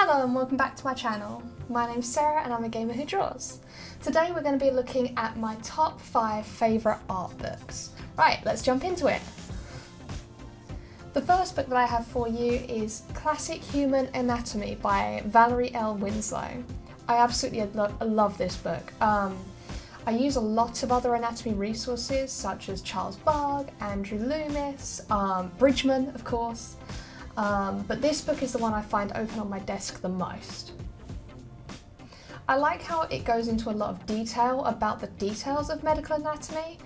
Hello and welcome back to my channel. My name's Sarah and I'm a gamer who draws. Today we're going to be looking at my top 5 favourite art books. Right, let's jump into it. The first book that I have for you is Classic Human Anatomy by Valerie L. Winslow. I absolutely love this book. I use a lot of other anatomy resources such as Charles Bugg, Andrew Loomis, Bridgman of course. But this book is the one I find open on my desk the most. I like how it goes into a lot of detail about the details of medical anatomy,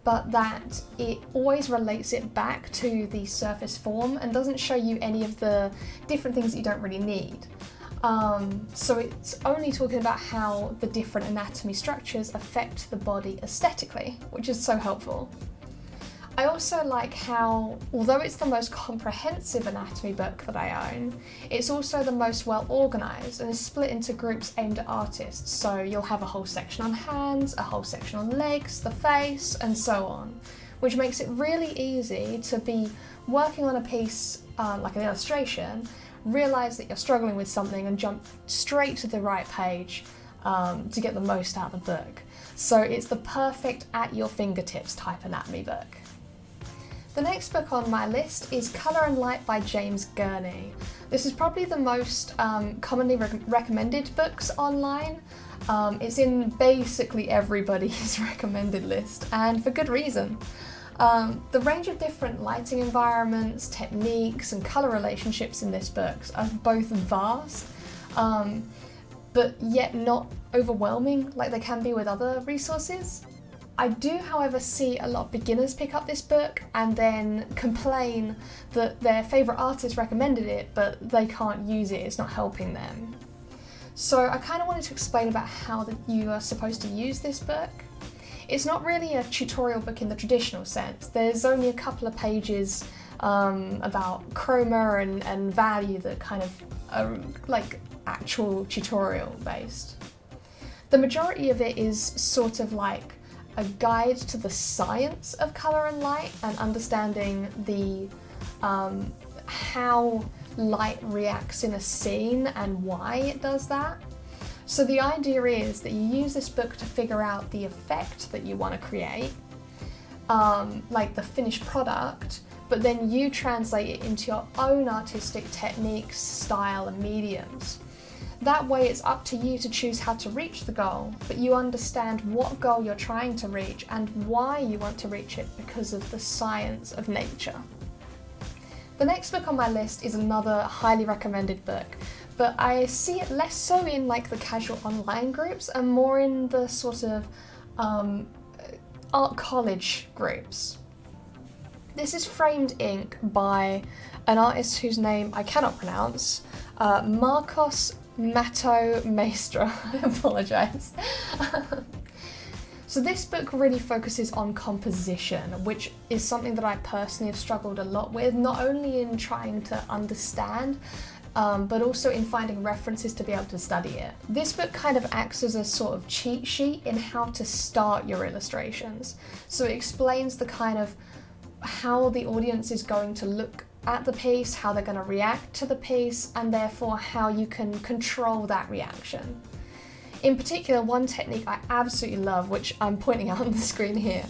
but that it always relates it back to the surface form and doesn't show you any of the different things that you don't really need. So it's only talking about how the different anatomy structures affect the body aesthetically, which is so helpful. I also like how, although it's the most comprehensive anatomy book that I own, it's also the most well organised and is split into groups aimed at artists. So you'll have a whole section on hands, a whole section on legs, the face, and so on, which makes it really easy to be working on a piece like an illustration, realise that you're struggling with something and jump straight to the right page to get the most out of the book. So it's the perfect at your fingertips type anatomy book. The next book on my list is Colour and Light by James Gurney. This is probably the most commonly recommended books online. It's in basically everybody's recommended list, and for good reason. The range of different lighting environments, techniques, and colour relationships in this book are both vast, but yet not overwhelming like they can be with other resources. I do, however, see a lot of beginners pick up this book and then complain that their favourite artist recommended it, but they can't use it, it's not helping them. So I kind of wanted to explain about how you are supposed to use this book. It's not really a tutorial book in the traditional sense. There's only a couple of pages about chroma and value that kind of are like actual tutorial based. The majority of it is sort of like a guide to the science of colour and light and understanding the how light reacts in a scene and why it does that. So the idea is that you use this book to figure out the effect that you want to create, like the finished product, but then you translate it into your own artistic techniques, style and mediums. That way it's up to you to choose how to reach the goal, but you understand what goal you're trying to reach and why you want to reach it because of the science of nature. The next book on my list is another highly recommended book, but I see it less so in like the casual online groups and more in the sort of art college groups. This is Framed Ink by an artist whose name I cannot pronounce, Marcos Mato Maestra. I apologise. So this book really focuses on composition, which is something that I personally have struggled a lot with, not only in trying to understand, but also in finding references to be able to study it. This book kind of acts as a sort of cheat sheet in how to start your illustrations. So it explains the kind of how the audience is going to look at the piece, how they're going to react to the piece, and therefore how you can control that reaction. In particular, one technique I absolutely love, which I'm pointing out on the screen here,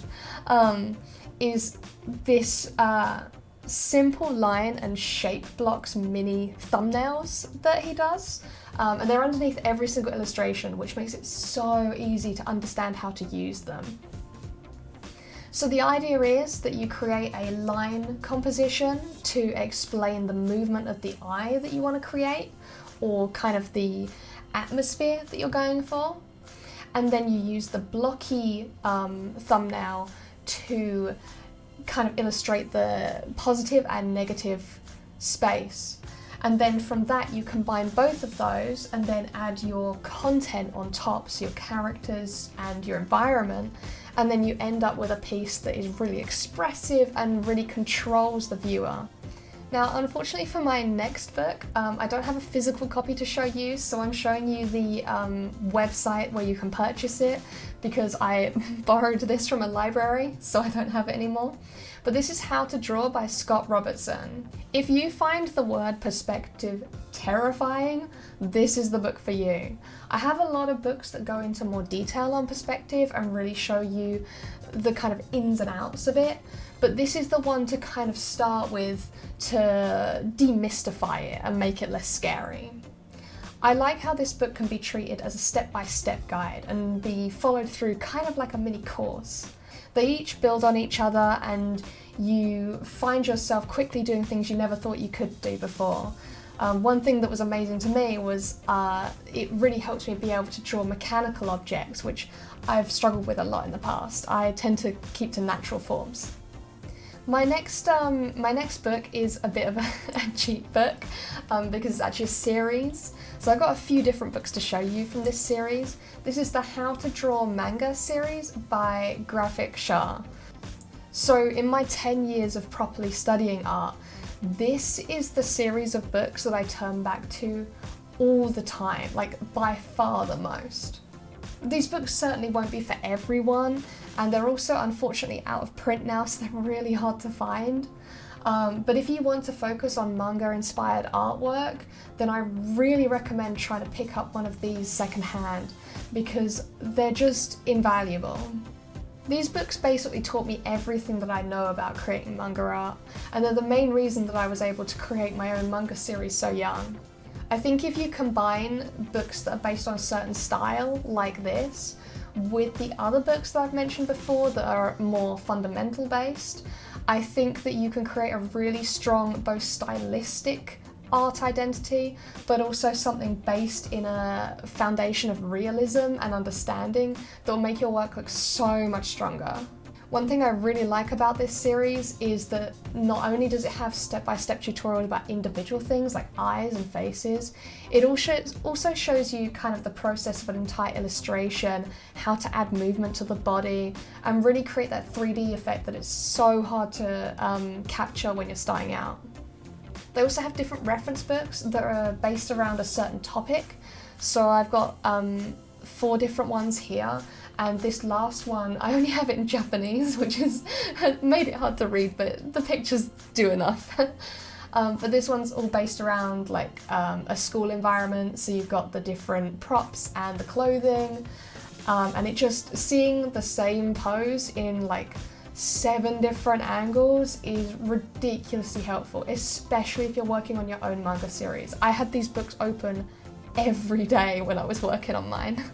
is this simple line and shape blocks mini thumbnails that he does. And they're underneath every single illustration, which makes it so easy to understand how to use them. So the idea is that you create a line composition to explain the movement of the eye that you want to create, or kind of the atmosphere that you're going for. And then you use the blocky thumbnail to kind of illustrate the positive and negative space. And then from that you combine both of those and then add your content on top, so your characters and your environment, and then you end up with a piece that is really expressive and really controls the viewer. Now, unfortunately for my next book, I don't have a physical copy to show you, so I'm showing you the website where you can purchase it because I borrowed this from a library, so I don't have it anymore. But this is How to Draw by Scott Robertson. If you find the word perspective terrifying, this is the book for you. I have a lot of books that go into more detail on perspective and really show you the kind of ins and outs of it, but this is the one to kind of start with to demystify it and make it less scary. I like how this book can be treated as a step-by-step guide and be followed through kind of like a mini course. They each build on each other and you find yourself quickly doing things you never thought you could do before. One thing that was amazing to me was it really helps me be able to draw mechanical objects, which I've struggled with a lot in the past. I tend to keep to natural forms. My next book is a bit of a cheat book because it's actually a series. So I've got a few different books to show you from this series. This is the How to Draw Manga series by Graphic Shah. So in my 10 years of properly studying art, this is the series of books that I turn back to all the time, like by far the most. These books certainly won't be for everyone, and they're also unfortunately out of print now, so they're really hard to find. But if you want to focus on manga-inspired artwork, then I really recommend trying to pick up one of these secondhand because they're just invaluable. These books basically taught me everything that I know about creating manga art, and they're the main reason that I was able to create my own manga series so young. I think if you combine books that are based on a certain style, like this, with the other books that I've mentioned before that are more fundamental based, I think that you can create a really strong, both stylistic art identity, but also something based in a foundation of realism and understanding that will make your work look so much stronger. One thing I really like about this series is that not only does it have step-by-step tutorial about individual things like eyes and faces, it also shows you kind of the process of an entire illustration, how to add movement to the body, and really create that 3D effect that it's so hard to capture when you're starting out. They also have different reference books that are based around a certain topic. So I've got 4 different ones here, and this last one, I only have it in Japanese, which has made it hard to read, but the pictures do enough. But this one's all based around like a school environment, so you've got the different props and the clothing, and it just seeing the same pose in like 7 different angles is ridiculously helpful, especially if you're working on your own manga series. I had these books open every day when I was working on mine.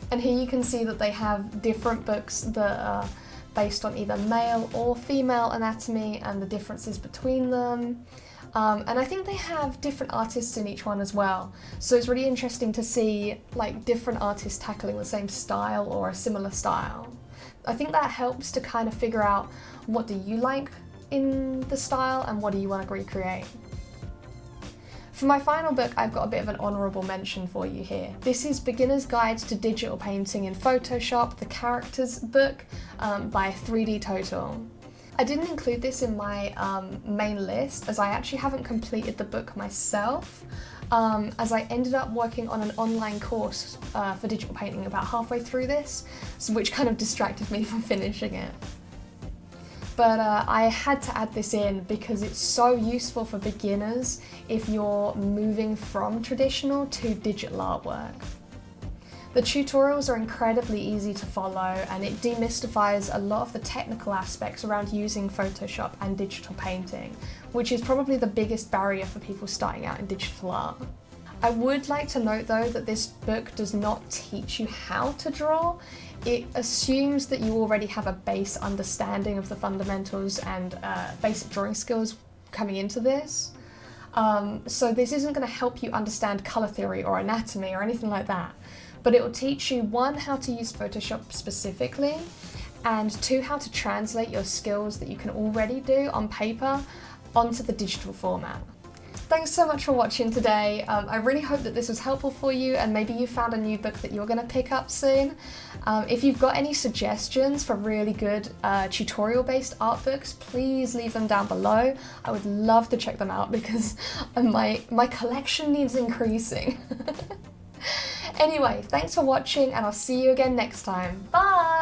And here you can see that they have different books that are based on either male or female anatomy and the differences between them. And I think they have different artists in each one as well. So it's really interesting to see like different artists tackling the same style or a similar style. I think that helps to kind of figure out what do you like in the style and what do you want to recreate. For my final book, I've got a bit of an honourable mention for you here. This is Beginner's Guide to Digital Painting in Photoshop, the Characters book by 3D Total. I didn't include this in my main list as I actually haven't completed the book myself, as I ended up working on an online course for digital painting about halfway through this, which kind of distracted me from finishing it. But I had to add this in because it's so useful for beginners if you're moving from traditional to digital artwork. The tutorials are incredibly easy to follow and it demystifies a lot of the technical aspects around using Photoshop and digital painting, which is probably the biggest barrier for people starting out in digital art. I would like to note though that this book does not teach you how to draw. It assumes that you already have a base understanding of the fundamentals and basic drawing skills coming into this. So this isn't going to help you understand colour theory or anatomy or anything like that, but it will teach you 1, how to use Photoshop specifically, and 2, how to translate your skills that you can already do on paper onto the digital format. Thanks so much for watching today. I really hope that this was helpful for you and maybe you found a new book that you're going to pick up soon. If you've got any suggestions for really good tutorial-based art books, please leave them down below. I would love to check them out because my collection needs increasing. Anyway, thanks for watching and I'll see you again next time. Bye!